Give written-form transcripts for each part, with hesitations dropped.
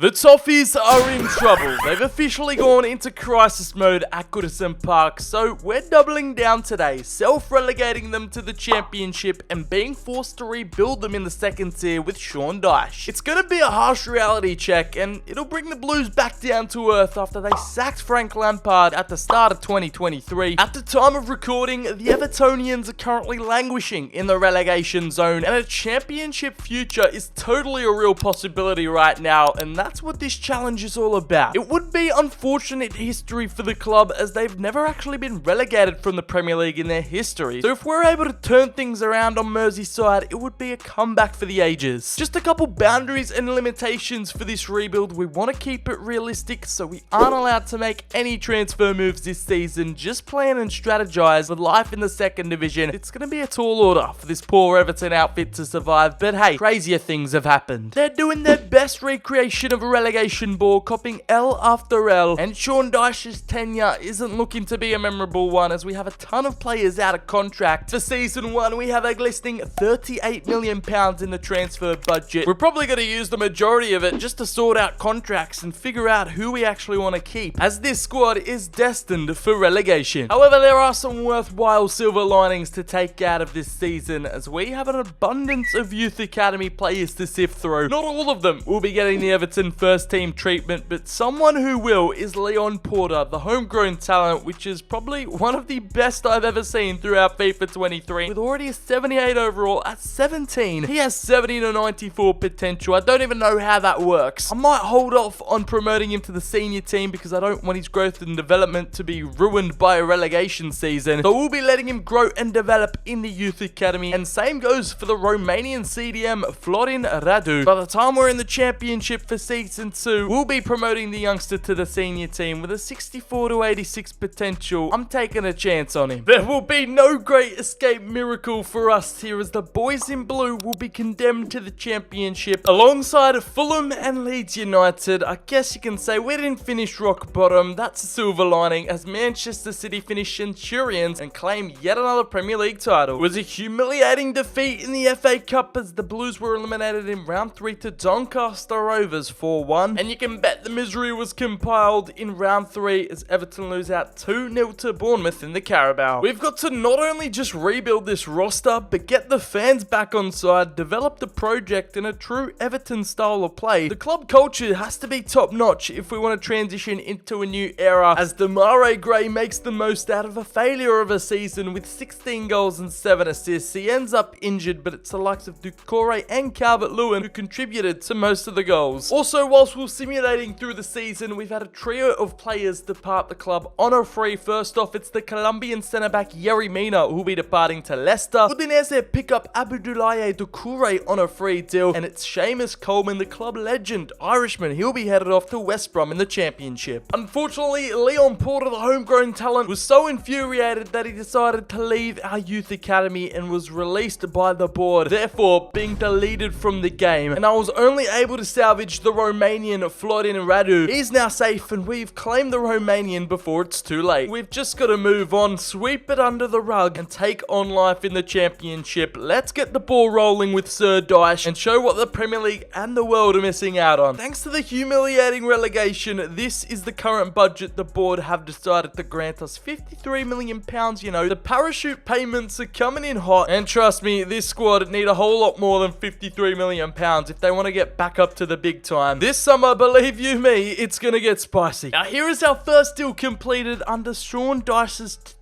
The Toffees are in trouble. They've officially gone into crisis mode at Goodison Park, so we're doubling down today, self-relegating them to the championship and being forced to rebuild them in the second tier with Sean Dyche. It's going to be a harsh reality check, and it'll bring the Blues back down to earth after they sacked Frank Lampard at the start of 2023. At the time of recording, the Evertonians are currently languishing in the relegation zone, and a championship future is totally a real possibility right now, and that's what this challenge is all about. It would be unfortunate history for the club as they've never actually been relegated from the Premier League in their history. So if we're able to turn things around on Merseyside, it would be a comeback for the ages. Just a couple boundaries and limitations for this rebuild. We want to keep it realistic, so we aren't allowed to make any transfer moves this season. Just plan and strategize with life in the second division. It's going to be a tall order for this poor Everton outfit to survive, but hey, crazier things have happened. They're doing their best recreation of a relegation ball, copying L after L, and Sean Dyche's tenure isn't looking to be a memorable one as we have a ton of players out of contract. For season 1, we have a glistening £38 million in the transfer budget. We're probably going to use the majority of it just to sort out contracts and figure out who we actually want to keep, as this squad is destined for relegation. However, there are some worthwhile silver linings to take out of this season as we have an abundance of youth academy players to sift through. Not all of them will be getting the Everton first team treatment, but someone who will is Leon Porter, the homegrown talent, which is probably one of the best I've ever seen throughout FIFA 23. With already a 78 overall at 17, he has 70 to 94 potential. I don't even know how that works. I might hold off on promoting him to the senior team because I don't want his growth and development to be ruined by a relegation season. So we'll be letting him grow and develop in the youth academy, and same goes for the Romanian CDM Florin Radu. By the time we're in the championship for season 2, we'll be promoting the youngster to the senior team with a 64 to 86 potential. I'm taking a chance on him. There will be no great escape miracle for us here as the boys in blue will be condemned to the championship alongside Fulham and Leeds United. I guess you can say we didn't finish rock bottom. That's a silver lining as Manchester City finished Centurions and claim yet another Premier League title. It was a humiliating defeat in the FA Cup as the Blues were eliminated in round 3 to Doncaster Rovers 4-1, and you can bet the misery was compiled in round 3 as Everton lose out 2-0 to Bournemouth in the Carabao. We've got to not only just rebuild this roster, but get the fans back on side, develop the project in a true Everton style of play. The club culture has to be top notch if we want to transition into a new era, as Demarai Gray makes the most out of a failure of a season with 16 goals and 7 assists. He ends up injured, but it's the likes of Doucouré and Calvert-Lewin who contributed to most of the goals. Also, whilst we're simulating through the season, we've had a trio of players depart the club on a free. First off, it's the Colombian centre-back Yerry Mina who will be departing to Leicester. Udinese pick up Abdoulaye Doucouré on a free deal, and it's Seamus Coleman, the club legend Irishman. He'll be headed off to West Brom in the championship. Unfortunately, Leon Porter, the homegrown talent, was so infuriated that he decided to leave our youth academy and was released by the board, therefore being deleted from the game. And I was only able to salvage the Romanian Florin Radu. He's now safe and we've claimed the Romanian before it's too late. We've just got to move on, sweep it under the rug and take on life in the championship. Let's get the ball rolling with Sir Dyche and show what the Premier League and the world are missing out on. Thanks to the humiliating relegation, this is the current budget the board have decided to grant us. £53 million, you know. The parachute payments are coming in hot, and trust me, this squad need a whole lot more than £53 million if they want to get back up to the big time. This summer, believe you me, it's gonna get spicy. Now here is our first deal completed under Sean Dyche's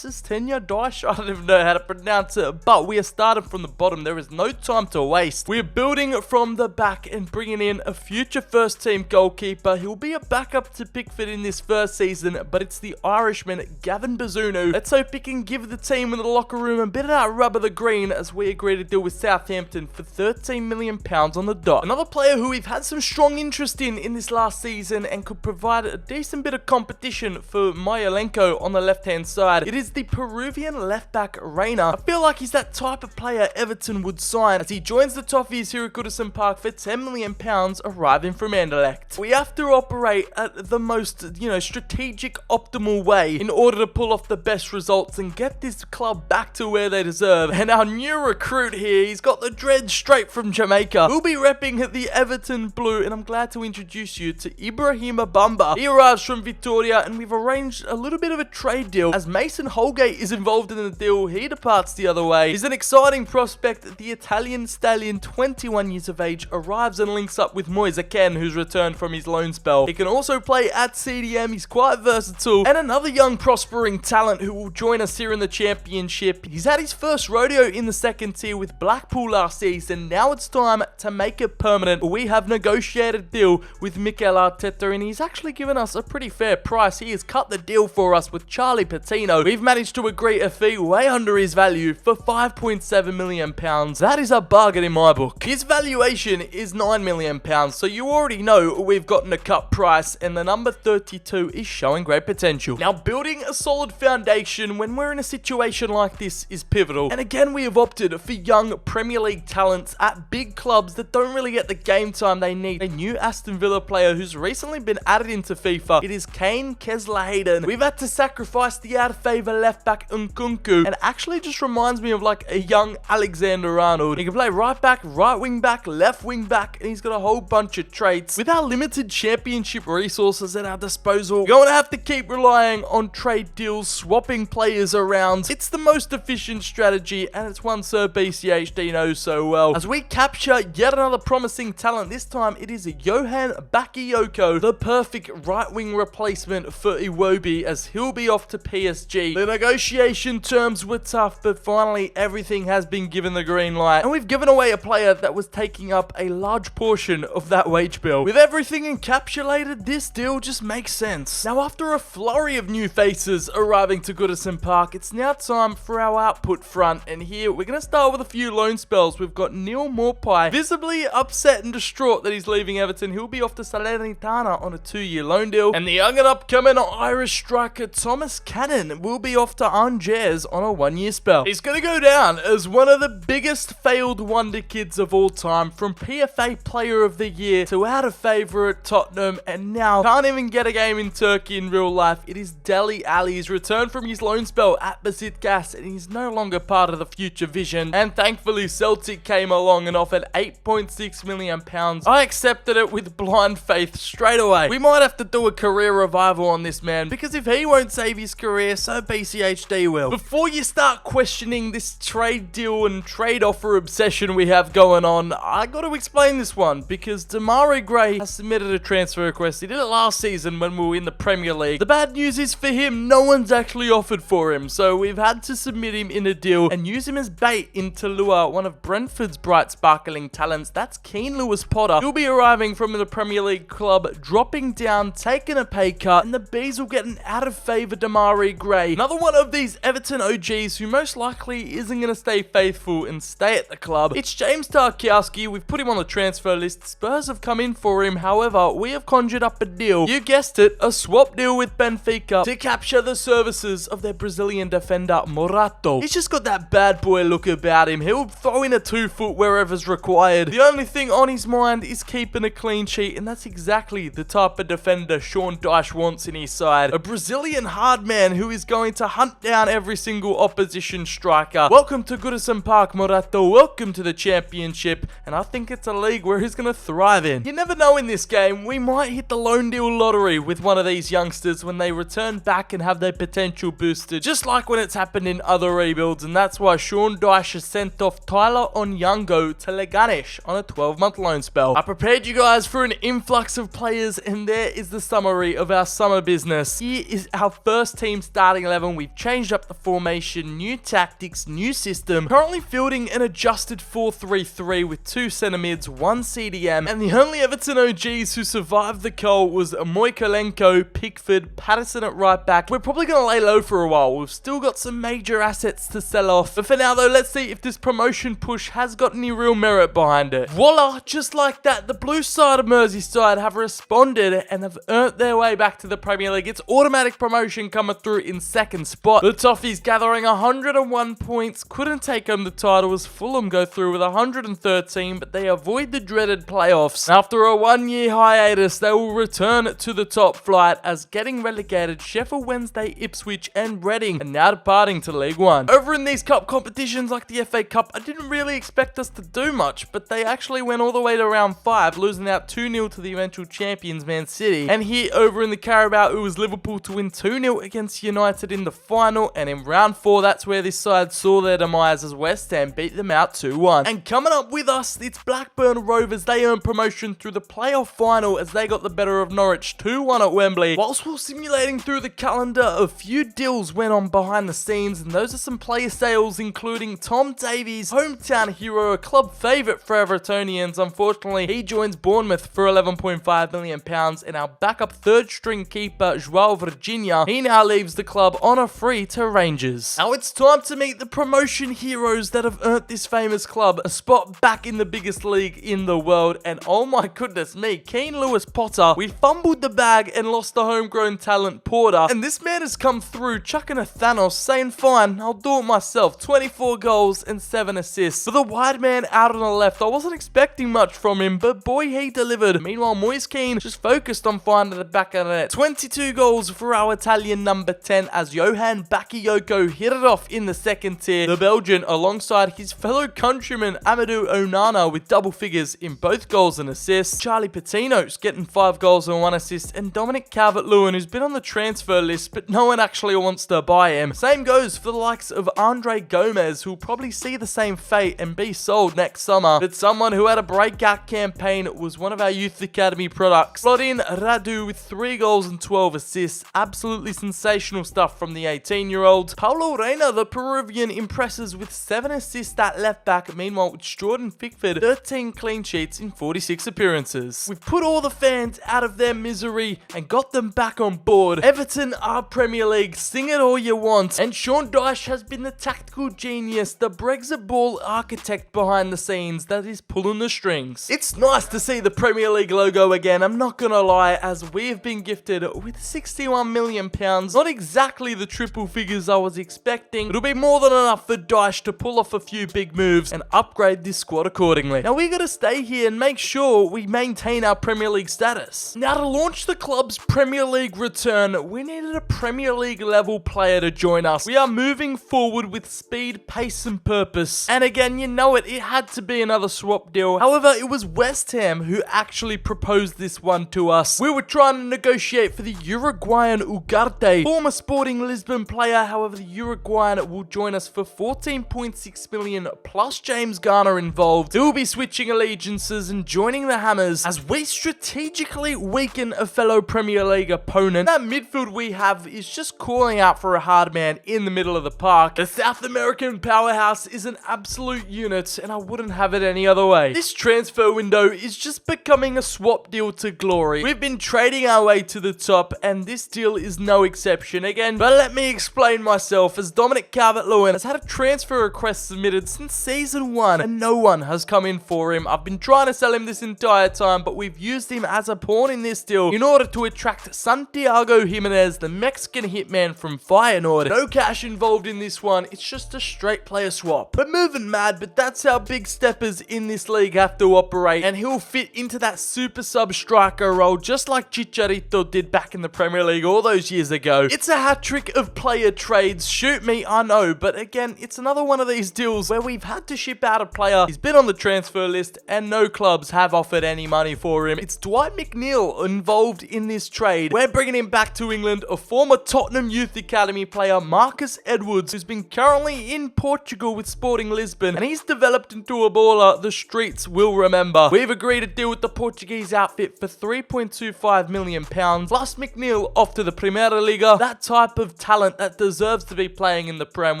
tenure. Dyche, I don't even know how to pronounce it, but we are starting from the bottom. There is no time to waste. We're building from the back and bringing in a future first team goalkeeper. He'll be a backup to Pickford in this first season, but it's the Irishman Gavin Bazunu. Let's hope he can give the team in the locker room a bit of that rub of the green as we agree to deal with Southampton for £13 million on the dot. Another player who we've had some strong interest in this last season and could provide a decent bit of competition for Myelenko on the left hand side side, it is the Peruvian left-back Reina. I feel like he's that type of player Everton would sign as he joins the Toffees here at Goodison Park for £10 million arriving from Anderlecht. We have to operate at the most, strategic, optimal way in order to pull off the best results and get this club back to where they deserve. And our new recruit here, he's got the dreads straight from Jamaica. We'll be repping the Everton blue, and I'm glad to introduce you to Ibrahima Bamba. He arrives from Victoria, and we've arranged a little bit of a trade deal. As Mason Holgate is involved in the deal, he departs the other way. He's an exciting prospect. The Italian stallion, 21 years of age, arrives and links up with Moise Ken, who's returned from his loan spell. He can also play at CDM. He's quite versatile. And another young prospering talent who will join us here in the championship. He's had his first rodeo in the second tier with Blackpool last season. Now it's time to make it permanent. We have negotiated a deal with Mikel Arteta, and he's actually given us a pretty fair price. He has cut the deal for us with Charlie Patino. We've managed to agree a fee way under his value for £5.7 million. That is a bargain in my book. His valuation is £9 million, so you already know we've gotten a cut price, and the number 32 is showing great potential. Now, building a solid foundation when we're in a situation like this is pivotal, and again we have opted for young Premier League talents at big clubs that don't really get the game time they need. A new Aston Villa player who's recently been added into FIFA. It is Kane Kesler-Hayden. We've had to sacrifice the out-of-favour left-back Nkunku, and actually just reminds me of like a young Alexander-Arnold. He can play right-back, right wing-back, left wing-back, and he's got a whole bunch of traits. With our limited championship resources at our disposal, we're going to have to keep relying on trade deals, swapping players around. It's the most efficient strategy, and it's one Sir BCHD knows so well. As we capture yet another promising talent, this time it is Johan Bakayoko, the perfect right-wing replacement for Iwobi, as he'll be off to PSG. The negotiation terms were tough, but finally everything has been given the green light, and we've given away a player that was taking up a large portion of that wage bill. With everything encapsulated, this deal just makes sense. Now, after a flurry of new faces arriving to Goodison Park, it's now time for our output front, and here we're going to start with a few loan spells. We've got Neil Morpie, visibly upset and distraught that he's leaving Everton. He'll be off to Salernitana on a 2-year loan deal, and the young and upcoming Irish striker Thomas Cannon will be off to Angers on a 1-year spell. He's going to go down as one of the biggest failed wonder kids of all time, from PFA Player of the Year to out of favour at Tottenham, and now can't even get a game in Turkey in real life. It is Dele Alli. He's returned from his loan spell at Besiktas, and he's no longer part of the future vision, and thankfully Celtic came along and offered £8.6 million. I accepted it with blind faith straight away. We might have to do a career revival on this man, because if he won't save his career, so BCHD will. Before you start questioning this trade deal and trade offer obsession we have going on, I got to explain this one, because Demarai Gray has submitted a transfer request. He did it last season when we were in the Premier League. The bad news is for him, no one's actually offered for him, so we've had to submit him in a deal and use him as bait into lure one of Brentford's bright sparkling talents. That's Keane Lewis-Potter. He'll be arriving from the Premier League club, dropping down, taking a pay cut, and the Bees will get an out-of-favour Demarai Gray. Another one of these Everton OGs who most likely isn't going to stay faithful and stay at the club. It's James Tarkowski. We've put him on the transfer list. Spurs have come in for him. However, we have conjured up a deal. You guessed it, a swap deal with Benfica to capture the services of their Brazilian defender Morato. He's just got that bad boy look about him. He'll throw in a 2-foot wherever's required. The only thing on his mind is keeping a clean sheet, and that's exactly the type of defender Sean Dyche wants in his side. A Brazilian hard man who is going to hunt down every single opposition striker. Welcome to Goodison Park, Morato. Welcome to the championship, and I think it's a league where he's going to thrive in. You never know in this game. We might hit the loan deal lottery with one of these youngsters when they return back and have their potential boosted, just like when it's happened in other rebuilds, and that's why Sean Dyche has sent off Tyler Onyango to Leganes on a 12-month loan spell. I prepared you guys for an influx of players, and there is the summary of our summer business. Here is our first team starting 11. We've changed up the formation, new tactics, new system, currently fielding an adjusted 4-3-3 with 2 centre mids, 1 CDM, and the only Everton OGs who survived the cold was Moikolenko, Pickford, Patterson at right back. We're probably going to lay low for a while. We've still got some major assets to sell off, but for now though, let's see if this promotion push has got any real merit behind it. Voila, just like that, the blue side of Merseyside have responded and have earned their way back to the Premier League. It's automatic promotion coming through in second spot. The Toffees gathering 101 points, couldn't take home the title as Fulham go through with 113, but they avoid the dreaded playoffs. After a 1-year hiatus, they will return to the top flight as getting relegated Sheffield Wednesday, Ipswich and Reading are now departing to League One. Over in these cup competitions like the FA Cup, I didn't really expect us to do much, but they actually went all the way to round 5, losing out 2-0 to the eventual champions Man City. And here over in the Carabao, it was Liverpool to win 2-0 against United in the final, and in round 4, that's where this side saw their demise as West Ham beat them out 2-1. And coming up with us, it's Blackburn Rovers. They earned promotion through the playoff final as they got the better of Norwich 2-1 at Wembley. Whilst we're simulating through the calendar, a few deals went on behind the scenes, and those are some player sales, including Tom Davies, hometown hero, a club favourite for Evertonians. Unfortunately, he joins Bournemouth for £11.5 million, and our backup third string keeper, João Virginia, he now leaves the club on a free to Rangers. Now it's time to meet the promotion heroes that have earned this famous club a spot back in the biggest league in the world, and oh my goodness me, Keane Lewis Potter, we fumbled the bag and lost the homegrown talent Porter, and this man has come through chucking a Thanos, saying fine, I'll do it myself. 24 goals and 7 assists. For the wide man out on the left, I wasn't expecting much from him, but boy, he delivered. Meanwhile, Moise Keane just focused on finding the back of the net. 22 goals for our Italian number 10 as Johan Bakayoko hit it off in the second tier. The Belgian, alongside his fellow countryman Amadou Onana, with double figures in both goals and assists. Charlie Patino's getting 5 goals and 1 assist, and Dominic Calvert-Lewin, who's been on the transfer list, but no one actually wants to buy him. Same goes for the likes of Andre Gomez, who'll probably see the same fate and be sold next summer. But someone who had a breakout campaign was one of our youth academy products. Florin Radu with 3 goals and 12 assists. Absolutely sensational stuff from the 18-year-old. Paulo Reina, the Peruvian, impresses with 7 assists at left back. Meanwhile, it's Jordan Pickford, 13 clean sheets in 46 appearances. We've put all the fans out of their misery and got them back on board. Everton are Premier League, sing it all you want. And Sean Dyche has been the tactical genius, the Brexit ball architect behind the scenes that is pulling the strings. It's nice to see the Premier League logo again, I'm not gonna lie, as we have been gifted with £61 million. Not exactly the triple figures I was expecting. It'll be more than enough for Dyche to pull off a few big moves and upgrade this squad accordingly. Now we gotta stay here and make sure we maintain our Premier League status. Now to launch the club's Premier League return, we needed a Premier League level player to join us. We are moving forward with speed, pace and purpose. And again, you know it had to be another swap deal. However, it was West Ham who actually proposed this one to us. We were trying to negotiate for the Uruguayan Ugarte, former Sporting Lisbon player. However, the Uruguayan will join us for 14.6 million plus James Garner involved. He will be switching allegiances and joining the Hammers as we strategically weaken a fellow Premier League opponent. That midfield we have is just calling out for a hard man in the middle of the park. The South American powerhouse is an absolute unit, and I wouldn't have it any other way. This transfer window is just becoming a swap deal to glory. We've been trading our way to the top, and this deal is no exception again. But let me explain myself, as Dominic Calvert-Lewin has had a transfer request submitted since season 1, and no one has come in for him. I've been trying to sell him this entire time, but we've used him as a pawn in this deal in order to attract Santiago Jimenez, the Mexican hitman from Feyenoord. No cash involved in this one, it's just a straight player swap. But moving mad, but that's how big steppers in this league have to operate, and he'll fit into that super sub striker role just like Chicharito did back in the Premier League all those years ago. It's a hat-trick of player trades, shoot me, I know, but again, it's another one of these deals where we've had to ship out a player. He's been on the transfer list and no clubs have offered any money for him. It's Dwight McNeil involved in this trade. We're bringing him back to England, a former Tottenham Youth Academy player, Marcus Edwards, who's been currently in Portugal with Sporting Lisbon, and he's developed into a baller the streets will remember. We've agreed a deal with the Portuguese outfit for £3.25 million, plus McNeil off to the Primeira Liga. That type of talent that deserves to be playing in the Prem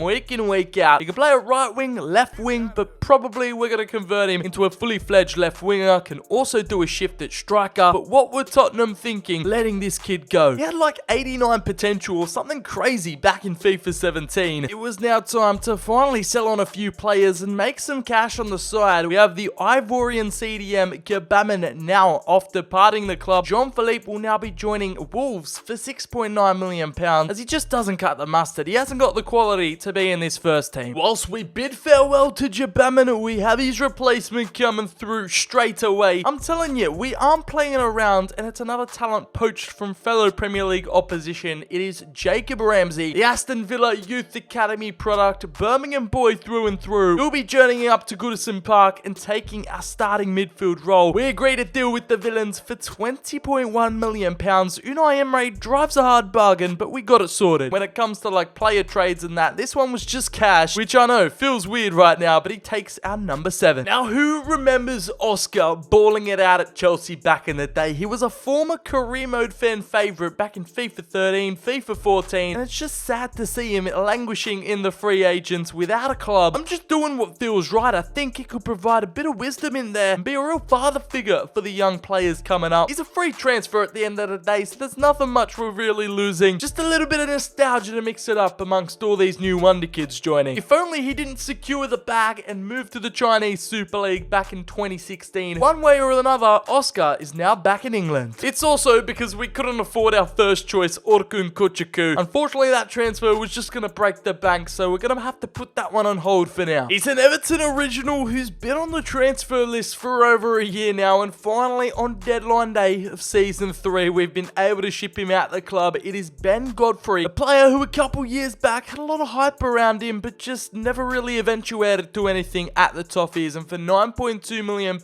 week in, week out. He can play a right wing, left wing, but probably we're going to convert him into a fully fledged left winger. Can also do a shift at striker. But what were Tottenham thinking letting this kid go? He had like 89 potential or something crazy back in FIFA 17. It was now time to finally sell on a few players and make some cash on the side. We have the Ivorian CDM Gabaman now off departing the club. Jean-Philippe will now be joining Wolves for £6.9 million as he just doesn't cut the mustard. He hasn't got the quality to be in this first team. Whilst we bid farewell to Jabaman, we have his replacement coming through straight away. I'm telling you, we aren't playing around, and it's another talent poached from fellow Premier League opposition. It is Jacob Ramsey, the Aston Villa Youth Academy product, Birmingham boy through and through. He'll be journeying up to Goodison Park and taking our starting midfield role. We agreed to deal with the villains for £20.1 million. Unai Emery drives a hard bargain, but we got it sorted. When it comes to like player trades and that, this one was just cash, which I know feels weird right now, but he takes our number 7. Now, who remembers Oscar balling it out at Chelsea back in the day? He was a former career mode fan favourite back in FIFA 13, FIFA 14, and it's just sad to see him languishing in the free agents without a club. I'm just doing what feels right. I think he could provide a bit of wisdom in there and be a real father figure for the young players coming up. He's a free transfer at the end of the day, so there's nothing much we're really losing. Just a little bit of nostalgia to mix it up amongst all these new wonder kids joining. If only he didn't secure the bag and move to the Chinese Super League back in 2016. One way or another, Oscar is now back in England. It's also because we couldn't afford our first choice, Orkun Kochaku. Unfortunately, that transfer was just going to break the bank, so we're going to have to put that one on hold for now. He's an Everton original who's been on the transfer list for over a year now, and finally on deadline day of season 3, we've been able to ship him out the club. It is Ben Godfrey, a player who a couple years back had a lot of hype around him, but just never really eventuated to anything at the Toffees, and for £9.2 million,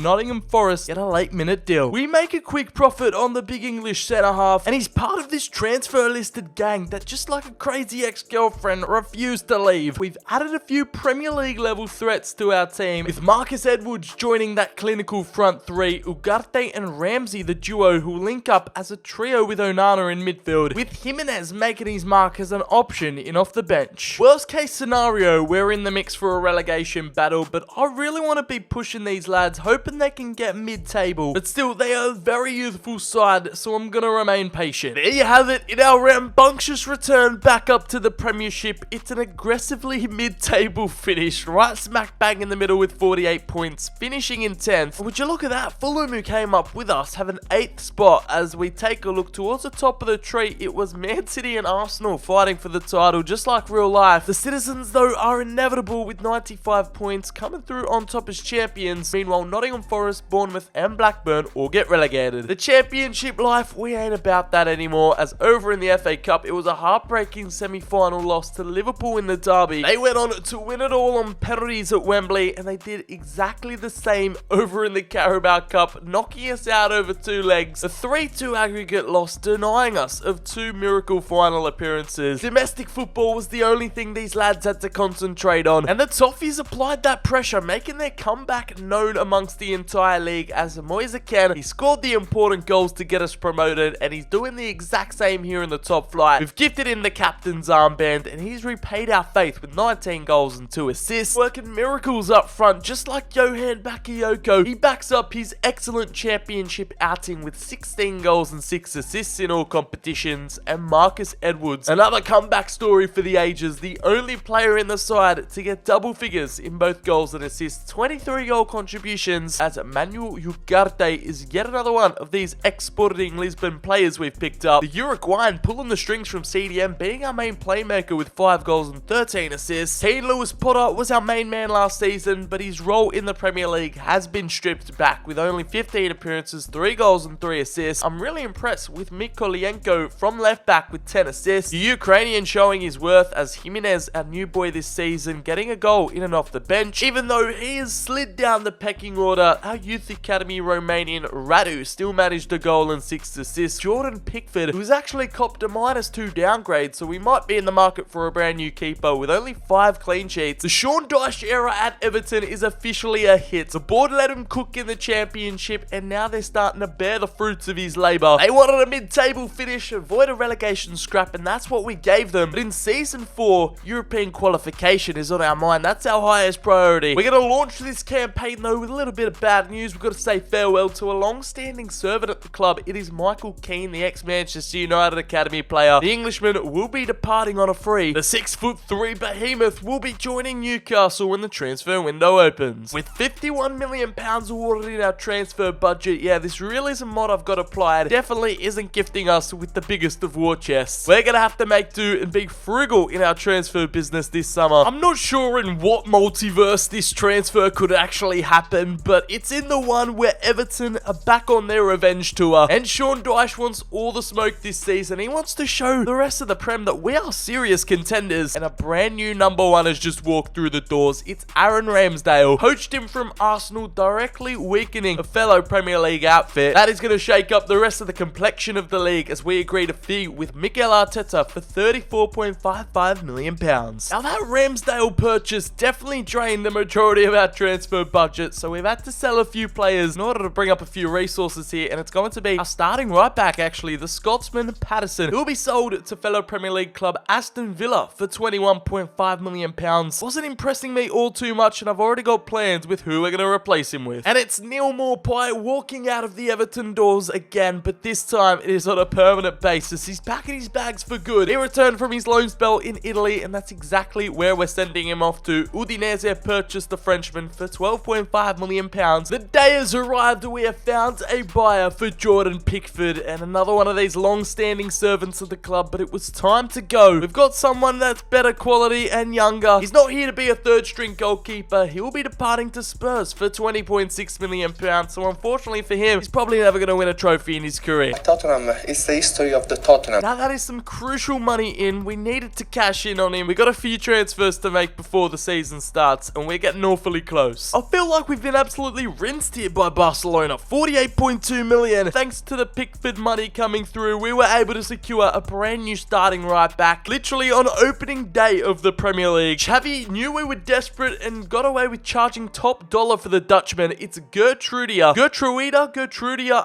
Nottingham Forest get a late minute deal. We make a quick profit on the big English centre half, and he's part of this transfer listed gang that just like a crazy ex-girlfriend refused to leave. We've added a few Premier League level threats to our team, with Marcus Edwards joining that clinical front three, Ugarte and Ramsey the duo who link up as a trio with Onana in midfield, with Jimenez making his mark as an option in off the bench. Worst case scenario, we're in the mix for a relegation battle, but I really want to be pushing these lads, hoping they can get mid-table, but still they are a very youthful side, so I'm gonna remain patient. There you have it, in our rambunctious return back up to the Premiership. It's an aggressively mid-table finish, right smack bang in the middle with 48 points, finishing in 10th. Would you look at that, Fulham, who came up with us, have an 8th spot. As we take a look towards the top of the tree, it was Man City and Arsenal fighting for the title, just like real life. The Citizens, though, are inevitable with 95 points, coming through on top as champions. Meanwhile, Nottingham Forest, Bournemouth and Blackburn all get relegated. The Championship life, we ain't about that anymore, as over in the FA Cup, it was a heartbreaking semi-final loss to Liverpool in the derby. They went on to win it all on penalties at Wembley, and they did exactly the same over in the Carabao Cup, knocking us out over 2 legs. A 3-2 aggregate loss, denying us of 2 miracle final appearances. Domestic football was the only thing these lads had to concentrate on, and the Toffees applied that pressure, making their comeback known amongst the entire league. As Moise Kean, he scored the important goals to get us promoted, and he's doing the exact same here in the top flight. We've gifted him the captain's armband, and he's repaid our faith with 19 goals and 2 assists, working miracles up front, just like Johan Bakayoko. He backs up his excellent championship outing with 16 goals and 6 assists in all competitions. And Marcus Edwards, another comeback story for the ages, the only player in the side to get double figures in both goals and assists, 23 goal contributions, as Manuel Ugarte is yet another one of these ex-Sporting Lisbon players we've picked up. The Uruguayan pulling the strings from CDM, being our main playmaker with 5 goals and 13 assists. Dean Lewis Potter was our main man last season, but his role in the Premier League has been stripped back with only 15 appearances, 3 goals and 3 assists. I'm really impressed with Mykolenko from left back with 10 assists. The Ukrainian showing his worth, as Jimenez, our new boy this season, getting a goal in and off the bench. Even though he has slid down the pecking order, our Youth Academy Romanian Radu still managed a goal and 6 assists. Jordan Pickford, who's actually copped a -2 downgrade, so we might be in the market for a brand new keeper with only 5 clean sheets. The Sean Dyche era at Everton is officially a hit. The board let him cook in the Championship, and now they're starting to bear the fruits of his labour. They wanted a mid-table finish, avoid a relegation scrap, and that's what we gave them. But in Season 4, European qualification is on our mind. That's our highest priority. We're going to launch this campaign, though, with a little bit of bad news. We've got to say farewell to a long-standing servant at the club. It is Michael Keane, the ex-Manchester United Academy player. The Englishman will be departing on a free. The 6'3" behemoth will be joining Newcastle when the transfer window opens. With £51 million awarded in our transfer budget, yeah, this realism mod I've got applied definitely isn't gifting us with the biggest of war chest. We're gonna have to make do and be frugal in our transfer business this summer. I'm not sure in what multiverse this transfer could actually happen, but it's in the one where Everton are back on their revenge tour, and Sean Dyche wants all the smoke this season. He wants to show the rest of the Prem that we are serious contenders, and a brand new number one has just walked through the doors. It's Aaron Ramsdale. Poached him from Arsenal, directly weakening a fellow Premier League outfit. That is going to shake up the rest of the complexion of the league as we agreed a fee with Mikel Arteta for £34.55 million. Now that Ramsdale purchase definitely drained the majority of our transfer budget, so we've had to sell a few players in order to bring up a few resources here, and it's going to be our starting right back, actually, the Scotsman Patterson, who will be sold to fellow Premier League club Aston Villa for £21.5 million. Wasn't impressing me all too much, and I've already got plans with who we're going to replace him with. And it's Neil Maupay walking out of the Everton doors again, but this time it is on a permanent basis. He's packing his bags for good. He returned from his loan spell in Italy, and that's exactly where we're sending him off to. Udinese purchased the Frenchman for £12.5 million. The day has arrived. We have found a buyer for Jordan Pickford, and another one of these long-standing servants of the club, but it was time to go. We've got someone that's better quality and younger. He's not here to be a third-string goalkeeper. He will be departing to Spurs for £20.6 million, so unfortunately for him, he's probably never going to win a trophy in his career. Tottenham is the history of the Tottenham. Now that is some crucial money in. We needed to cash in on him. We got a few transfers to make before the season starts, and we're getting awfully close. I feel like we've been absolutely rinsed here by Barcelona. £48.2 million. Thanks to the Pickford money coming through, we were able to secure a brand new starting right back, literally on opening day of the Premier League. Xavi knew we were desperate and got away with charging top dollar for the Dutchman. It's Gertrudia,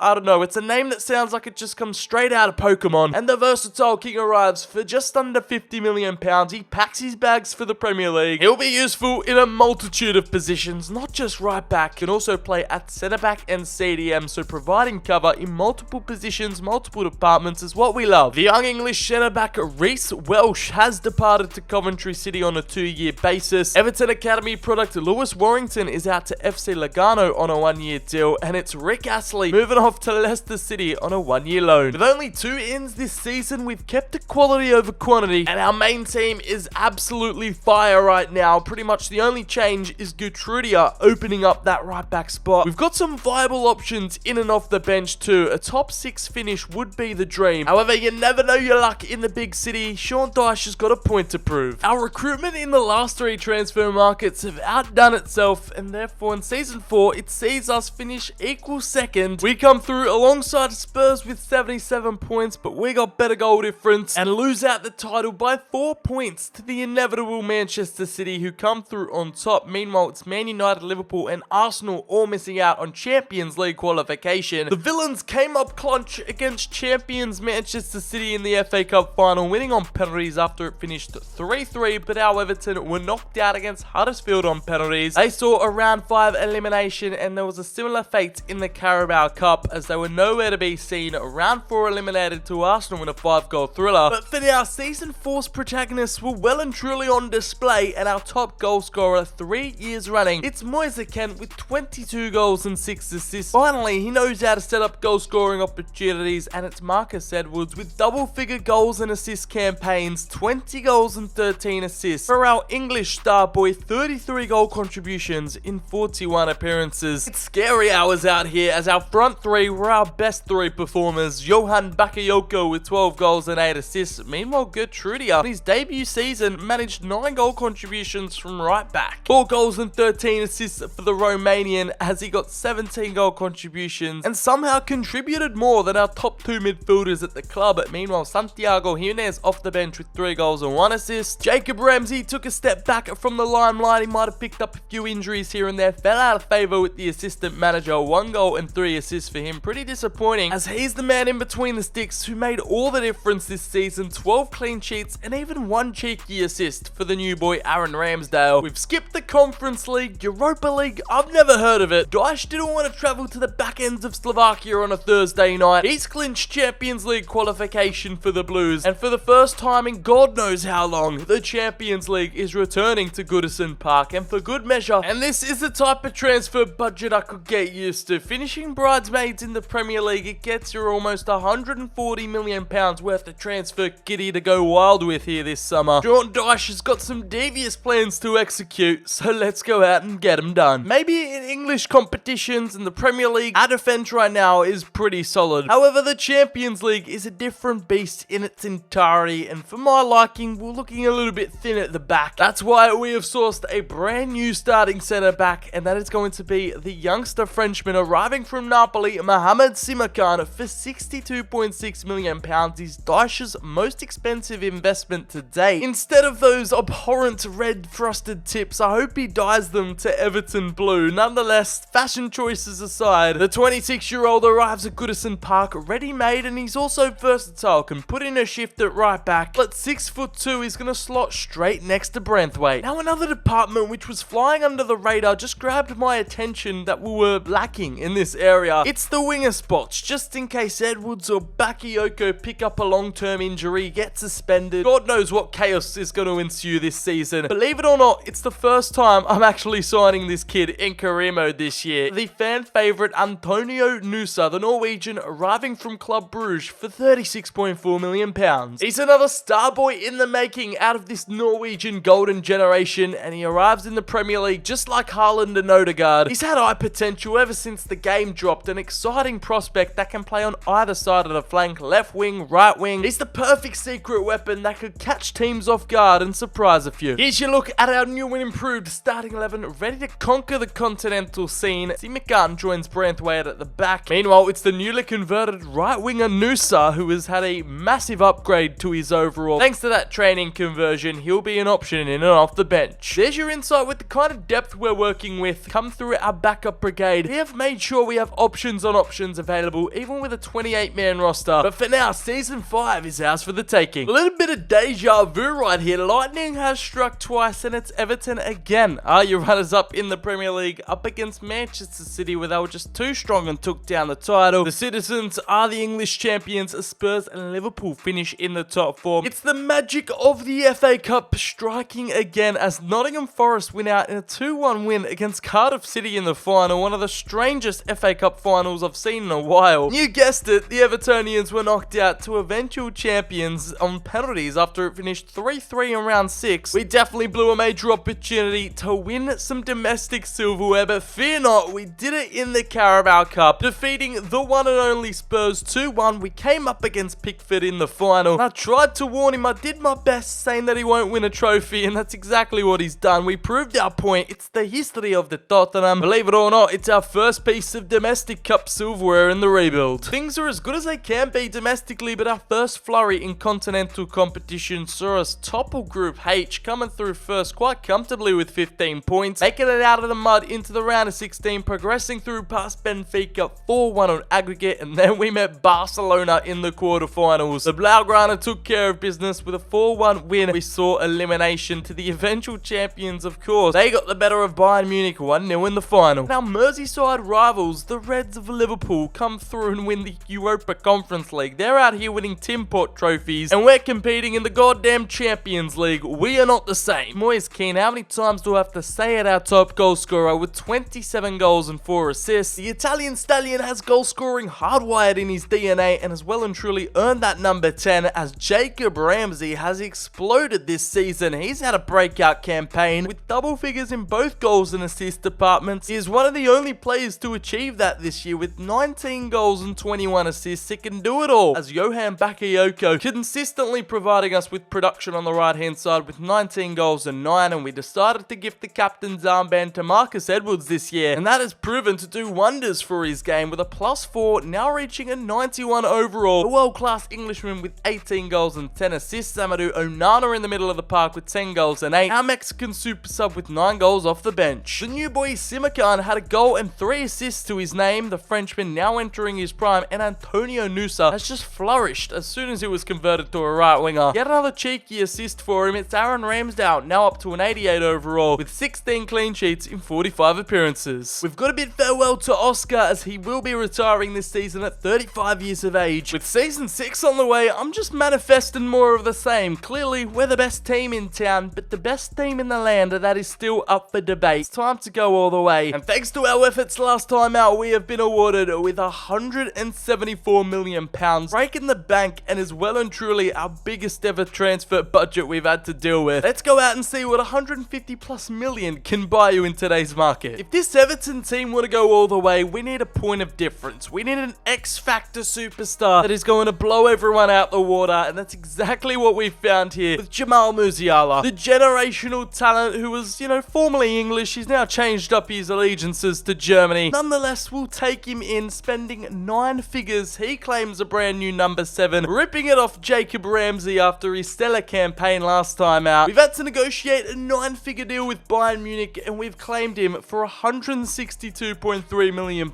I don't know. It's a name that sounds like it just comes straight out of Pokemon. And the versatile king arrives for just under £50 million. He packs his bags for the Premier League. He'll be useful in a multitude of positions, not just right back. Can also play at centre back and CDM, so providing cover in multiple positions, multiple departments is what we love. The young English centre back Reece Welsh has departed to Coventry City on a 2-year basis. Everton Academy product Lewis Warrington is out to FC Lugano on a 1-year deal, and it's Rick Astley moving off to Leicester City on a 1-year loan. With only 2 ins this season, we've kept the quality over quantity, and our main team is absolutely fire right now. Pretty much the only change is Gertrudia opening up that right back spot. We've got some viable options in and off the bench too. A top 6 finish would be the dream. However, you never know your luck in the big city. Sean Dyche has got a point to prove. Our recruitment in the last 3 transfer markets have outdone itself, and therefore in season 4 it sees us finish equal second. We come through alongside Spurs with 77 points, but we got better goal difference and lose out the title by 4 points to the inevitable Manchester City, who come through on top. Meanwhile, it's Man United, Liverpool and Arsenal all missing out on Champions League qualification. The villains came up clutch against champions Manchester City in the FA Cup final, winning on penalties after it finished 3-3, but our Everton were knocked out against Huddersfield on penalties. They saw a round 5 elimination, and there was a similar fate in the Carabao Cup as they were nowhere to be seen. Round 4 eliminated to Arsenal in a 5-goal thriller. But for now, season 4's protagonists were well and truly on display, and our top goal scorer 3 years running, it's Moise Kean with 22 goals and 6 assists. Finally, he knows how to set up goal scoring opportunities, and it's Marcus Edwards with double-figure goals and assist campaigns, 20 goals and 13 assists. For our English star boy, 33 goal contributions in 41 appearances. It's scary hours out here as our front 3 were our best 3 performers. Johan Bakayoko with 12 goals and 8 assists. Meanwhile, Gertrudia, in his debut season, managed 9 goal contributions from right back. 4 goals and 13 assists for the Romanian as he got 17 goal contributions and somehow contributed more than our top 2 midfielders at the club. Meanwhile, Santiago Jimenez off the bench with 3 goals and 1 assist. Jacob Ramsey took a step back from the limelight. He might have picked up a few injuries here and there, fell out of favour with the assistant manager. 1 goal and 3 assists for him. Pretty disappointing as he's the man in between the sticks who made all the difference this season. 12 clean sheets and even 1 cheeky assist for the new boy Aaron Ramsdale. We've skipped the Conference League, Europa League, I've never heard of it. Dyche didn't want to travel to the back ends of Slovakia on a Thursday night. He's clinched Champions League qualification for the Blues, and for the first time in God knows how long, the Champions League is returning to Goodison Park, and for good measure. And this is the type of transfer budget I could get used to. Finishing bridesmaids in the Premier League, it gets you almost £140 million worth of transfer kitty to go wild with here this summer. Sean Dyche has got some devious plans to execute, so let's go out and get them done. Maybe in English competitions and the Premier League, our defense right now is pretty solid. However, the Champions League is a different beast in its entirety, and for my liking, we're looking a little bit thin at the back. That's why we have sourced a brand new starting centre back, and that is going to be the youngster Frenchman arriving from Napoli, Mohamed Simakan, for £62.6 million. He's Dyche's most expensive investment to date. Instead of those abhorrent red frosted tips, I hope he dyes them to Everton blue. Nonetheless, fashion choices aside, the 26-year-old arrives at Goodison Park ready-made, and he's also versatile, can put in a shift at right back. At 6'2", he's going to slot straight next to Branthwaite. Now, another department which was flying under the radar just grabbed my attention that we were lacking in this area. It's the winger spots, just in case Edwards or Bakayoko pick up a long-term injury, get suspended. God knows what chaos is going to ensue this season. Believe it or not, it's the first time I'm actually signing this kid in career mode this year. The fan favourite Antonio Nusa, the Norwegian, arriving from Club Brugge for £36.4 million. He's another star boy in the making out of this Norwegian golden generation, and he arrives in the Premier League just like Haaland and Odegaard. He's had high potential ever since the game dropped, an exciting prospect that can play on either side of the flank, left wing, right wing. He's the perfect secret weapon that could catch teams off guard and surprise a few. Here's your look at our new and improved starting 11, ready to conquer the continental scene. Simakan joins Branthwaite at the back. Meanwhile, it's the newly converted right winger Nusa, who has had a massive upgrade to his overall. Thanks to that training conversion, he'll be an option in and off the bench. There's your insight with the kind of depth we're working with. Come through our backup brigade. We have made sure we have options on options available, even with a 28-man roster. But for now, Season 5 is ours for the taking. A little bit of deja vu right here. Lightning has struck twice, and it's Everton again. Are your runners-up in the Premier League up against Manchester City, where they were just too strong and took down the title. The Citizens are the English champions. Spurs and Liverpool finish in the top 4. It's the magic of the FA Cup striking again as Nottingham Forest win out in a 2-1 win against Cardiff City in the final. One of the strangest FA Cup finals I've seen in a while. You guessed it, the Evertonians were knocked out to eventual champions on penalties after it finished 3-3 in round 6. We definitely blew a major opportunity to win some domestic silverware, but fear not, we did it in the Carabao Cup, defeating the one and only Spurs 2-1. We came up against Pickford in the final. I tried to warn him, I did my best, saying that he won't win a trophy, and that's exactly what he's done. We proved our point. It's the history of the Tottenham. Believe it or not, it's our first piece of domestic cup silverware in the rebuild. Things are as good as they can be domestically, but our first flurry in continental competition saw us topple Group H, coming through first quite comfortably with 15 points, making it out of the mud into the round of 16, progressing through past Benfica 4-1 on aggregate, and then we met Barcelona in the quarterfinals. The Blaugrana took care of business with a 4-1 win. We saw elimination to the eventual champions, of course. They got the better of Bayern Munich 1-0 in the final. Now, Merseyside rivals, the Reds of Liverpool, come through and win the Europa Conference League. They're out here winning Tim Pot trophies, and we're competing in the goddamn Champions League. We are not the same. Moise Keane, how many times do I have to say it? Our top goal scorer with 27 goals and 4 assists. The Italian stallion has goal scoring hardwired in his DNA and has well and truly earned that number 10, as Jacob Ramsey has exploded this season. He's had a breakout campaign with double figures in both goals and assist departments. He is one of the only players to achieve that this year with 19 goals and 21 assists. He can do it all, as Johan Bakayoko consistently providing us with production on the right hand side with 19 goals and 9, and we decided to gift the captain's armband to Marcus Edwards this year, and that has proven to do wonders for his game with a +4, now reaching a 91 overall. A world-class Englishman with 18 goals and 10 assists. Amadou Onana in the middle of the park with 10 goals and 8. Our Mexican super sub with 9 goals off the bench. The new boy Simakan had a goal and 3 assists to his name. The Frenchman now entering his prime, and Antonio Nusa has just flourished as soon as he was converted to a right winger. Yet another cheeky assist for him. It's Aaron Ramsdale, now up to an 88 overall with 16 clean sheets in 45 appearances. We've got to bid farewell to Oscar, as he will be retiring this season at 35 years of age. With season 6 on the way, I'm just manifesting more of the same. Clearly, we're the best team in town, but the best team in the land, that is still up for debate. It's time to go all the way. And thanks to our efforts last time out, we have been awarded with £174 million, breaking the bank and is well and truly our biggest ever transfer budget we've had to deal with. Let's go out and see what 150 plus million can buy you in today's market. If this Everton team want to go all the way, we need a point of difference. We need an X-Factor superstar that is going to blow everyone out the water, and that's exactly what we found here with Jamal Musiala, the generational talent who was, formerly English. He's now changed up his allegiances to Germany. Nonetheless, we'll take him in, spending 9 figures. He claims a brand new number 7, ripping it off Jacob Ramsey after his stellar campaign last time out. We've had to negotiate a 9-figure deal with Bayern Munich, and we've claimed him for £162.3 million.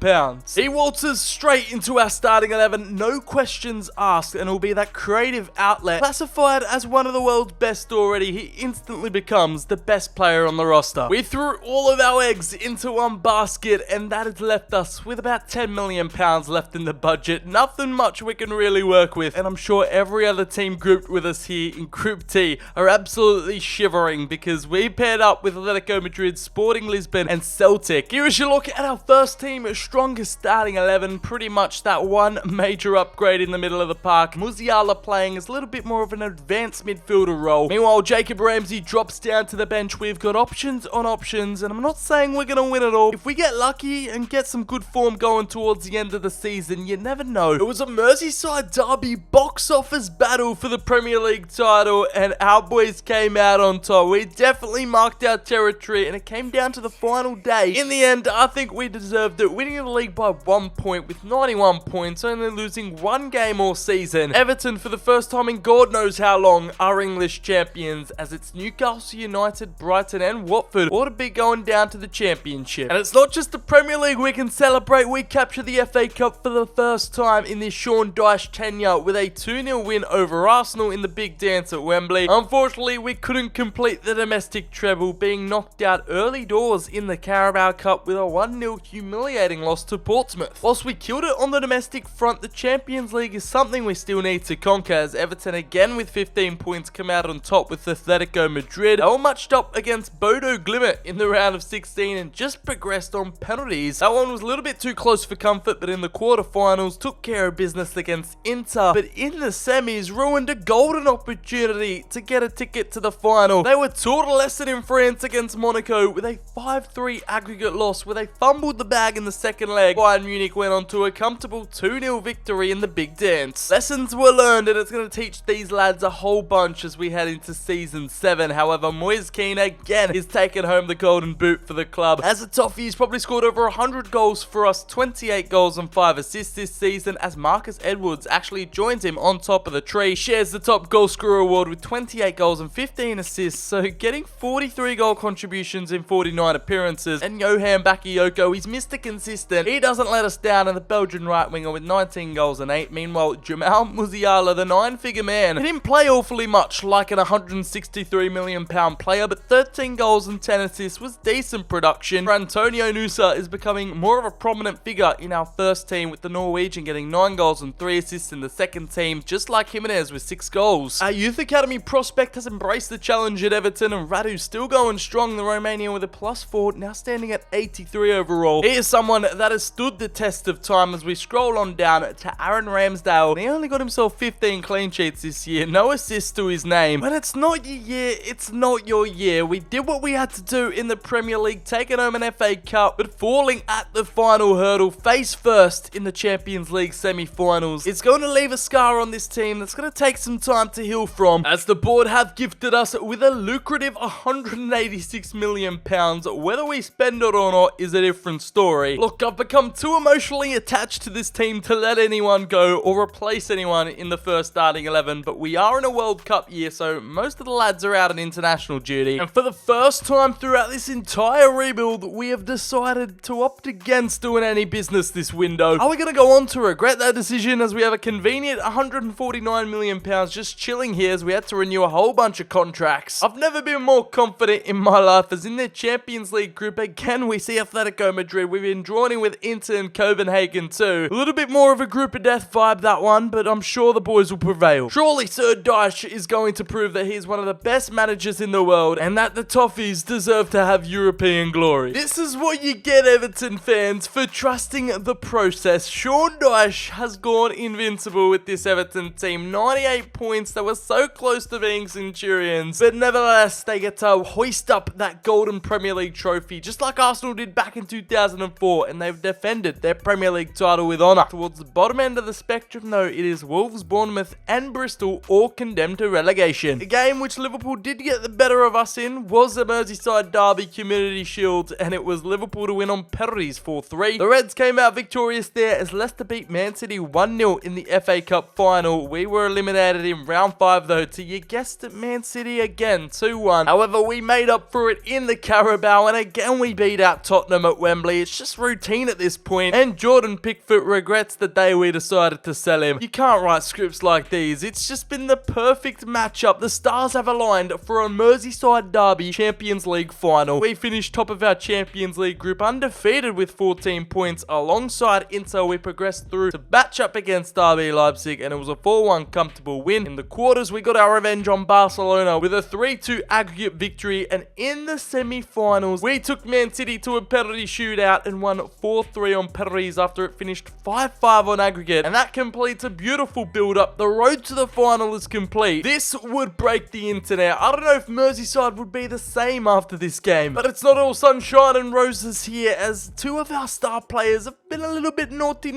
He waltzes straight into our starting 11, no questions asked, and will be that creative outlet. Classified as one of the world's best already, he instantly becomes the best player on the roster. We threw all of our eggs into one basket, and that has left us with about £10 million left in the budget. Nothing much we can really work with, and I'm sure every other team grouped with us here in Group T are absolutely shivering because we paired up with Atletico Madrid, Sporting Lisbon, and Celtic. Here is your look at our first team, strongest starting 11, pretty much that one major upgrade in the middle of the park. Musiala playing as a little bit more of an advanced midfielder role. Meanwhile, Jacob Ramsey drops down to the bench. We've got options on options, and I'm not saying we're going to win it all. If we get lucky and get some good form going towards the end of the season, you never know. It was a Merseyside derby box office battle for the Premier League title, and our boys came out on top. We definitely marked our territory, and it came down to the final day. In the end, I think we deserved it, winning the league by 1 point with 91 points, only losing 1 game all season. Everton, for the first time in God knows how long, are English champions, as it's Newcastle United, Brighton, and Watford ought to be going down to the championship. And it's not just the Premier League we can celebrate. We captured the FA Cup for the first time in this Sean Dyche tenure with a 2-0 win over Arsenal in the big dance at Wembley. Unfortunately, we couldn't complete the domestic treble, being knocked out early doors in the Carabao Cup with a 1-0 humiliating loss to Portsmouth. Whilst we killed it on the domestic front, the Champions League is something we still need to conquer, as Everton again with 15 points come out on top with Atletico Madrid. They were matched up against Bodo Glimt in the round of 16 and just progressed on penalties. That one was a little bit too close for comfort, but in the quarterfinals took care of business against Inter, but in the semis ruined a golden opportunity to get a ticket to the final. They were taught a lesson in France against Monaco with a 5-3 aggregate loss where they fumbled the bag in the second leg. Bayern Munich went on to a comfortable 2-0 victory in the big dance. Lessons were learned, and it's going to teach these lads a whole bunch as we head into season 7. However, Moise Kean again is taking home the golden boot for the club, as the Toffees probably scored over 100 goals for us, 28 goals and 5 assists this season, as Marcus Edwards actually joins him on top of the tree, shares the top goal scorer award with 28 goals and 15 assists, so getting 43 goal contributions in 49 appearances. And Johan Bakayoko, he's Mr. Consistent. He doesn't let us down, and the Belgian right winger with 19 goals and 8. Meanwhile, Jamal Musiala, the 9-figure man, he didn't play awfully much like an £163 million player, but 13 goals and 10 assists was decent production. For Antonio Nusa is becoming more of a prominent figure in our first team, with the Norwegian getting 9 goals and 3 assists in the second team, just like Jimenez with 6 goals. Our youth academy prospect has embraced the challenge at Everton, and Radu's still going strong, the Romanian with a +4, now standing at 83 overall. He is someone that has stood the test of time as we scroll on down to Aaron Ramsdale. He only got himself 15 clean sheets this year, no assists to his name. When it's not your year, it's not your year. We did what we had to do in the Premier League, taking home an FA Cup, but falling at the final hurdle, face first in the Champions League semi-finals. It's going to leave a scar on this team that's going to take some time to heal from, as the board have gifted us with a lucrative £186 million. Whether we spend it or not is a different story. Look, I've become too emotionally attached to this team to let anyone go or replace anyone in the first starting 11, but we are in a World Cup year, so most of the lads are out on international duty. And for the first time throughout this entire rebuild, we have decided to opt against doing any business this window. Are we going to go on to regret that decision, as we have a convenient £149 million just chilling here as we had to renew a whole bunch of contracts? I've never been more confident in my life, as in their Champions League group, again, we see Atletico Madrid. We've been drawn in with Inter and Copenhagen too. A little bit more of a group of death vibe, that one, but I'm sure the boys will prevail. Surely Sir Dyche is going to prove that he's one of the best managers in the world, and that the Toffees deserve to have European glory. This is what you get, Everton fans, for trusting the process. Sean Dyche has gone invincible unbelievable with this Everton team. 98 points. They were so close to being Centurions. But nevertheless, they get to hoist up that golden Premier League trophy, just like Arsenal did back in 2004. And they've defended their Premier League title with honour. Towards the bottom end of the spectrum, though, it is Wolves, Bournemouth and Bristol all condemned to relegation. A game which Liverpool did get the better of us in was the Merseyside Derby Community Shield, and it was Liverpool to win on penalties 4-3. The Reds came out victorious there as Leicester beat Man City 1-0 in the FA Cup final. We were eliminated in round 5 though to, you guessed it, Man City again, 2-1. However, we made up for it in the Carabao, and again we beat out Tottenham at Wembley. It's just routine at this point, and Jordan Pickford regrets the day we decided to sell him. You can't write scripts like these. It's just been the perfect matchup. The stars have aligned for a Merseyside Derby Champions League final. We finished top of our Champions League group undefeated with 14 points. Alongside Inter, we progressed through to match up against RB Leipzig, and it was a 4-1 comfortable win. In the quarters, we got our revenge on Barcelona with a 3-2 aggregate victory, and in the semi-finals, we took Man City to a penalty shootout and won 4-3 on penalties after it finished 5-5 on aggregate, and that completes a beautiful build-up. The road to the final is complete. This would break the internet. I don't know if Merseyside would be the same after this game, but it's not all sunshine and roses here, as two of our star players have been a little bit naughty.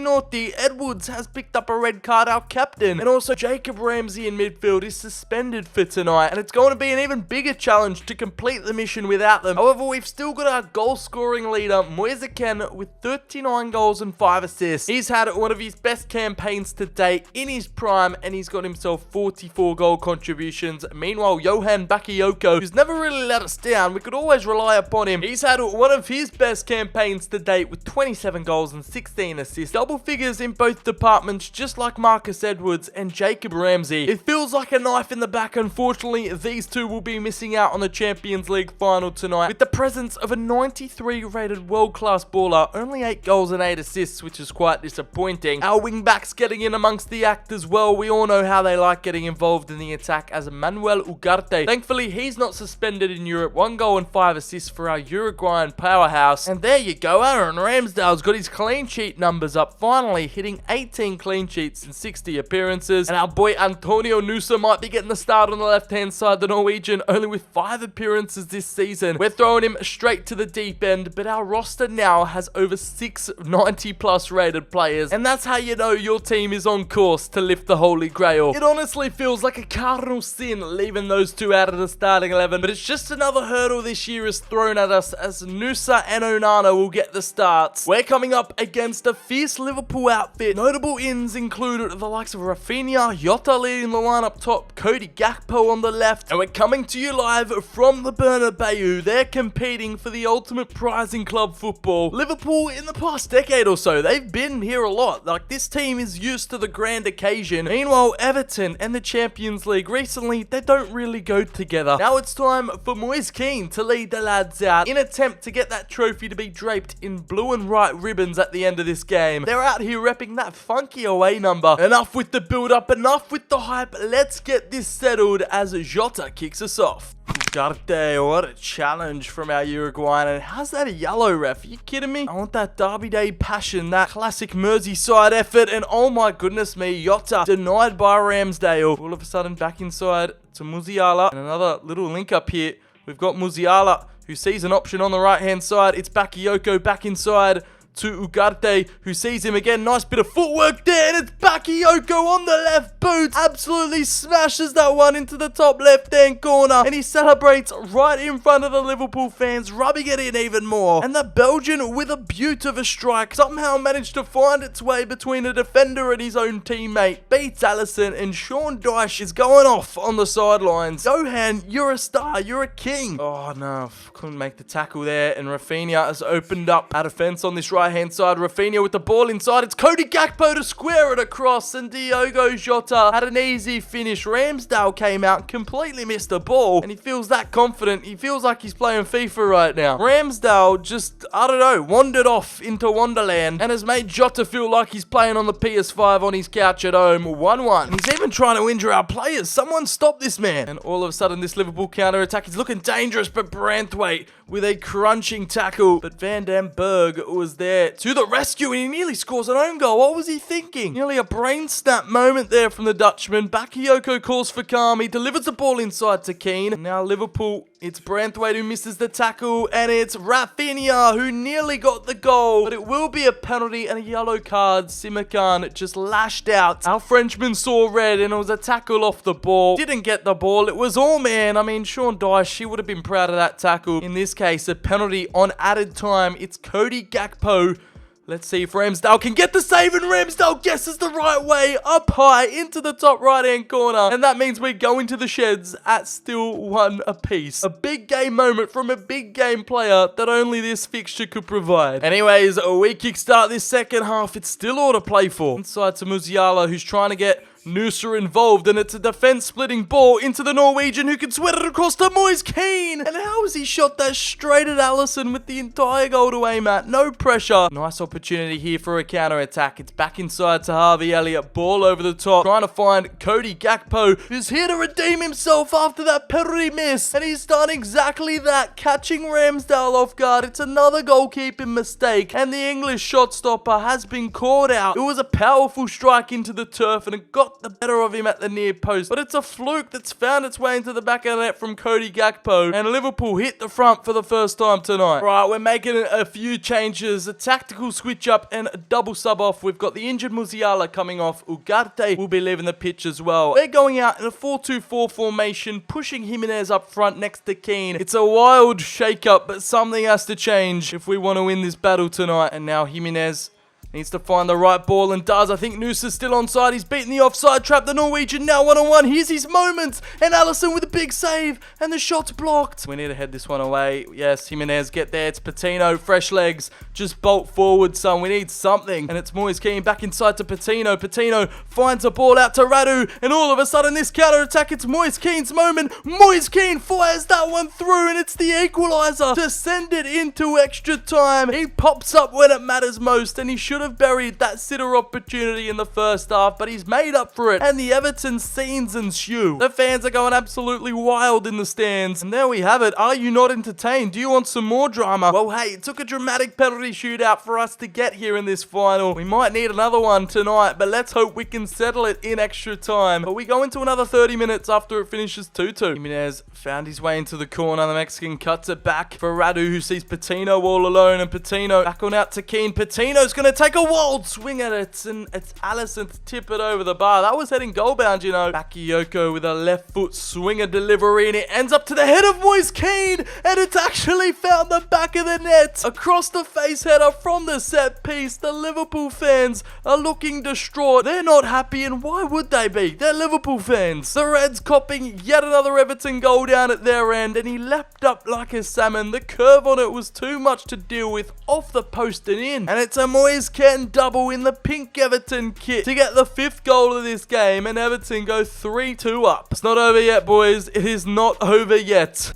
Edwards has picked up a red card, our captain, and also Jacob Ramsey in midfield is suspended for tonight, and it's going to be an even bigger challenge to complete the mission without them. However, we've still got our goal-scoring leader, Moise Kean, with 39 goals and 5 assists. He's had one of his best campaigns to date in his prime, and he's got himself 44 goal contributions. Meanwhile, Johan Bakayoko, who's never really let us down, we could always rely upon him. He's had one of his best campaigns to date with 27 goals and 16 assists. Double figures in both departments, just like Marcus Edwards and Jacob Ramsey. It feels like a knife in the back. Unfortunately, these two will be missing out on the Champions League final tonight with the presence of a 93 rated world-class baller, only 8 goals and 8 assists, which is quite disappointing. Our wing-backs getting in amongst the act as well. We all know how they like getting involved in the attack, as Manuel Ugarte. Thankfully, he's not suspended in Europe. 1 goal and 5 assists for our Uruguayan powerhouse. And there you go, Aaron Ramsdale's got his clean sheet numbers up, finally hitting 18 clean sheets in 60 appearances. And our boy Antonio Nusa might be getting the start on the left-hand side, the Norwegian, only with 5 appearances this season. We're throwing him straight to the deep end, but our roster now has over 6 90-plus rated players, and that's how you know your team is on course to lift the Holy Grail. It honestly feels like a cardinal sin leaving those two out of the starting 11, but it's just another hurdle this year is thrown at us, as Nusa and Onana will get the starts. We're coming up against a fierce Liverpool outfit. Notable ins include the likes of Rafinha, Jota leading the line up top, Cody Gakpo on the left, and we're coming to you live from the Bernabeu. They're competing for the ultimate prize in club football. Liverpool, in the past decade or so, they've been here a lot. Like, this team is used to the grand occasion. Meanwhile, Everton and the Champions League recently, they don't really go together. Now it's time for Moise Kean to lead the lads out in attempt to get that trophy to be draped in blue and white ribbons at the end of this game. They're out here repping that funky away number. Enough with the build-up, enough with the hype. Let's get this settled as Jota kicks us off. Ugarte, what a challenge from our Uruguayan, and how's that a yellow, ref? Are you kidding me? I want that Derby Day passion, that classic Merseyside effort, and oh my goodness me, Jota denied by Ramsdale. All of a sudden back inside to Musiala, and another little link up here. We've got Musiala, who sees an option on the right hand side. It's Bakayoko back inside to Ugarte, who sees him again. Nice bit of footwork there, and it's Bakayoko on the left boot. Absolutely smashes that one into the top left-hand corner, and he celebrates right in front of the Liverpool fans, rubbing it in even more. And the Belgian, with a beaut of a strike, somehow managed to find its way between a defender and his own teammate. Beats Alisson, and Sean Dyche is going off on the sidelines. Johan, you're a star, you're a king. Oh no, couldn't make the tackle there, and Rafinha has opened up our defense on this right-hand side. Rafinha with the ball inside. It's Cody Gakpo to square it across, and Diogo Jota had an easy finish. Ramsdale came out, completely missed the ball, and he feels that confident. He feels like he's playing FIFA right now. Ramsdale just, I don't know, wandered off into Wonderland and has made Jota feel like he's playing on the PS5 on his couch at home. 1-1. And he's even trying to injure our players. Someone stop this man. And all of a sudden, this Liverpool counter-attack is looking dangerous, but Branthwaite with a crunching tackle, but Van den Berg was there to the rescue, and he nearly scores an own goal. What was he thinking? Nearly a brain snap moment there from the Dutchman. Bakayoko calls for calm. He delivers the ball inside to Keane. And now Liverpool, it's Branthwaite who misses the tackle, and it's Rafinha who nearly got the goal, but it will be a penalty and a yellow card. Simakan just lashed out. Our Frenchman saw red, and it was a tackle off the ball. Didn't get the ball. It was all man. I mean, Sean Dyche, he would have been proud of that tackle. In this case, a penalty on added time. It's Cody Gakpo. Let's see if Ramsdale can get the save, and Ramsdale guesses the right way, up high into the top right-hand corner. And that means we're going to the sheds at still 1 apiece. A big game moment from a big game player that only this fixture could provide. Anyways, we kickstart this second half. It's still all to play for. Inside to Musiala, who's trying to get Noosa involved, and it's a defense-splitting ball into the Norwegian, who can sweat it across to Moise Keane. And how has he shot that straight at Alisson with the entire goal to aim at? No pressure. Nice opportunity here for a counter-attack. It's back inside to Harvey Elliott. Ball over the top, trying to find Cody Gakpo, who's here to redeem himself after that penalty miss. And he's done exactly that, catching Ramsdale off guard. It's another goalkeeping mistake, and the English shot stopper has been called out. It was a powerful strike into the turf, and it got the better of him at the near post, but it's a fluke that's found its way into the back of the net from Cody Gakpo, and Liverpool hit the front for the first time tonight. Right, we're making a few changes, a tactical switch up and a double sub off. We've got the injured Musiala coming off. Ugarte will be leaving the pitch as well. We're going out in a 4-2-4 formation, pushing Jimenez up front next to Keane. It's a wild shake-up, but something has to change if we want to win this battle tonight. And now Jimenez needs to find the right ball, and does. I think Noosa's still onside. He's beaten the offside trap. The Norwegian now one-on-one. Here's his moment. And Alisson with a big save. And the shot's blocked. We need to head this one away. Yes, Jimenez, get there. It's Patino. Fresh legs. Just bolt forward, son. We need something. And it's Moise Keane back inside to Patino. Patino finds a ball out to Radu. And all of a sudden, this counter-attack, it's Moise Keane's moment. Moise Keane fires that one through, and it's the equaliser to send it into extra time. He pops up when it matters most, and he should have buried that sitter opportunity in the first half, but he's made up for it, and the Everton scenes ensue. The fans are going absolutely wild in the stands, and there we have it. Are you not entertained? Do you want some more drama? Well, hey, it took a dramatic penalty shootout for us to get here in this final. We might need another one tonight, but let's hope we can settle it in extra time. But we go into another 30 minutes after it finishes 2-2. Jimenez found his way into the corner. The Mexican cuts it back for Radu, who sees Patino all alone, and Patino back on out to Keane. Patino's going to take a wild swing at it, and it's Alisson to tip it over the bar. That was heading goal bound, you know. Bakayoko with a left foot swinger delivery, and it ends up to the head of Moise Keane, and it's actually found the back of the net. Across the face header from the set piece. The Liverpool fans are looking distraught. They're not happy, and why would they be? They're Liverpool fans. The Reds copping yet another Everton goal down at their end, and he leapt up like a salmon. The curve on it was too much to deal with, off the post and in. And it's a Moise Keane double in the pink Everton kit to get the 5th goal of this game, and Everton go 3-2 up. It's not over yet, boys. It is not over yet.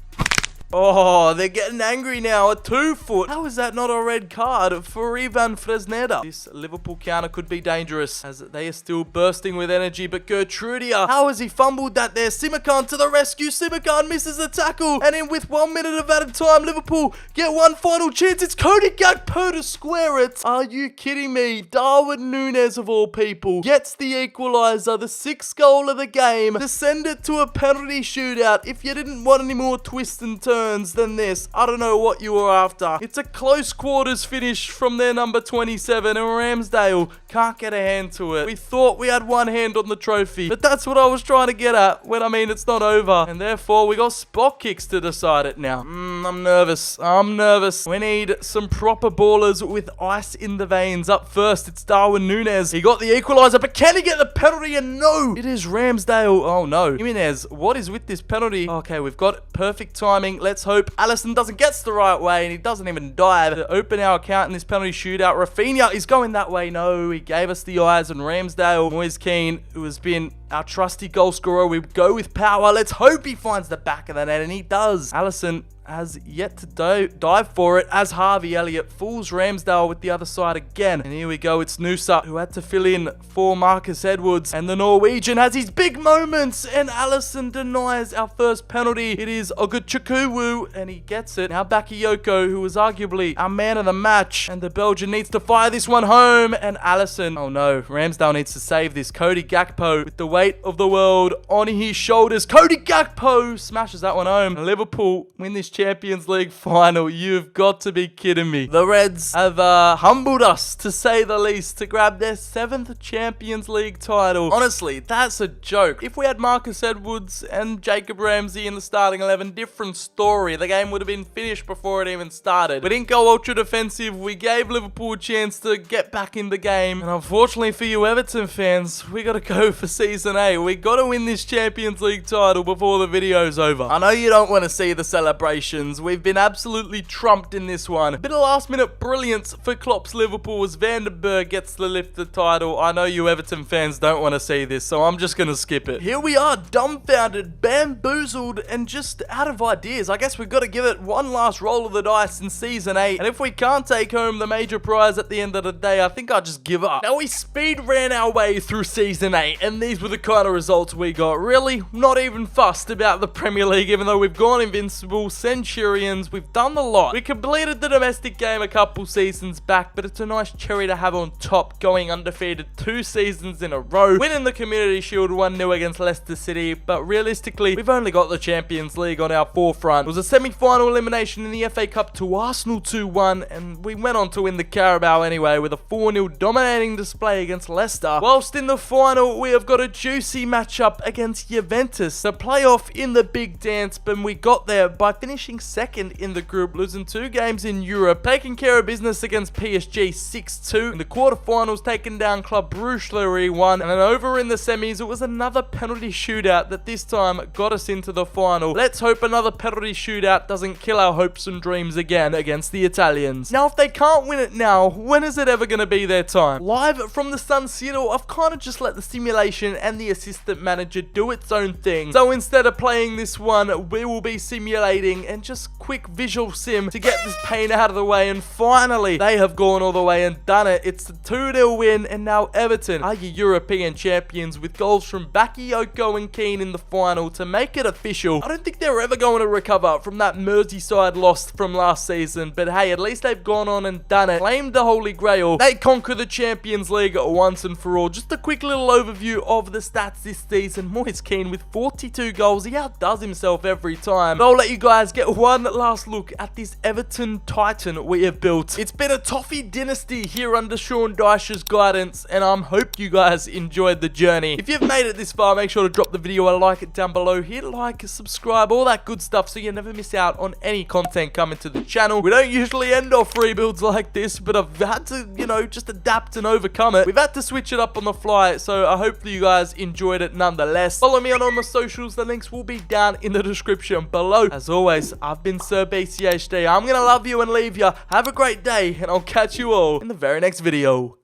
Oh, they're getting angry now. A 2-foot. How is that not a red card for Ivan Fresneda? This Liverpool counter could be dangerous, as they are still bursting with energy. But Gertrudia, how has he fumbled that there? Simakan to the rescue. Simakan misses the tackle. And in with 1 minute of added time, Liverpool get one final chance. It's Cody Gakpo to square it. Are you kidding me? Darwin Núñez, of all people, gets the equaliser, the 6th goal of the game, to send it to a penalty shootout. If you didn't want any more twists and turns than this, I don't know what you were after. It's a close quarters finish from their number 27, and Ramsdale can't get a hand to it. We thought we had one hand on the trophy, but that's what I was trying to get at when I mean it's not over, and therefore we got spot kicks to decide it now. I'm nervous. We need some proper ballers with ice in the veins. Up first, it's Darwin Núñez. He got the equaliser, but can he get the penalty? And no, it is Ramsdale. Oh no, Jimenez, what is with this penalty? Okay, we've got perfect timing. Let's hope Alisson doesn't get the right way, and he doesn't even dive to open our account in this penalty shootout. Rafinha is going that way. No, he gave us the eyes, and Ramsdale, Moise Keane, who has been our trusty goal scorer. We go with power. Let's hope he finds the back of the net, and he does. Alisson has yet to dive for it as Harvey Elliott fools Ramsdale with the other side again. And here we go. It's Noosa who had to fill in for Marcus Edwards. And the Norwegian has his big moments. And Alisson denies our first penalty. It is Oguchukwuwu and he gets it. Now Bakayoko, who was arguably our man of the match. And the Belgian needs to fire this one home. And Alisson, oh no, Ramsdale needs to save this. Cody Gakpo with the weight of the world on his shoulders. Cody Gakpo smashes that one home. And Liverpool win this Champions League final. You've got to be kidding me. The Reds have humbled us, to say the least, to grab their 7th Champions League title. Honestly, that's a joke. If we had Marcus Edwards and Jacob Ramsey in the starting 11, different story. The game would have been finished before it even started. We didn't go ultra defensive. We gave Liverpool a chance to get back in the game. And unfortunately for you Everton fans, we got to go for Season 8. We got to win this Champions League title before the video's over. I know you don't want to see the celebration. We've been absolutely trumped in this one. A bit of last minute brilliance for Klopp's Liverpool as Vandenberg gets the lifted title. I know you Everton fans don't want to see this, so I'm just going to skip it. Here we are, dumbfounded, bamboozled, and just out of ideas. I guess we've got to give it one last roll of the dice in Season 8. And if we can't take home the major prize at the end of the day, I think I'll just give up. Now, we speed ran our way through Season 8, and these were the kind of results we got. Really, not even fussed about the Premier League, even though we've gone invincible, Centurions, we've done a lot. We completed the domestic game a couple seasons back, but it's a nice cherry to have on top, going undefeated 2 seasons in a row, winning the Community Shield 1-0 against Leicester City, but realistically, we've only got the Champions League on our forefront. It was a semi-final elimination in the FA Cup to Arsenal 2-1, and we went on to win the Carabao anyway with a 4-0 dominating display against Leicester. Whilst in the final, we have got a juicy matchup against Juventus, the playoff in the big dance, but we got there by finishing second in the group, losing 2 games in Europe, taking care of business against PSG 6-2. In the quarterfinals, taking down Club Brugge 3-1, and then over in the semis, it was another penalty shootout that this time got us into the final. Let's hope another penalty shootout doesn't kill our hopes and dreams again against the Italians. Now, if they can't win it now, when is it ever going to be their time? Live from the San Siro, I've kind of just let the simulation and the assistant manager do its own thing. So instead of playing this one, we will be simulating and just quick visual sim to get this pain out of the way, and finally they have gone all the way and done it. It's a 2-0 win, and now Everton are your European champions with goals from Bakayoko and Keane in the final to make it official. I don't think they're ever going to recover from that Merseyside loss from last season, but hey, at least they've gone on and done it, claimed the Holy Grail. They conquer the Champions League once and for all. Just a quick little overview of the stats this season. Moise Keane with 42 goals. He outdoes himself every time. But I'll let you guys get one last look at this Everton Titan we have built. It's been a Toffee dynasty here under Sean Dyche's guidance, and I hope you guys enjoyed the journey. If you've made it this far, make sure to drop the video a like down below, hit like, subscribe, all that good stuff so you never miss out on any content coming to the channel. We don't usually end off rebuilds like this, but I've had to, you know, just adapt and overcome it. We've had to switch it up on the fly, so I hope you guys enjoyed it nonetheless. Follow me on all my socials, the links will be down in the description below. As always, I've been Sir BCHD. I'm gonna love you and leave you. Have a great day, and I'll catch you all in the very next video.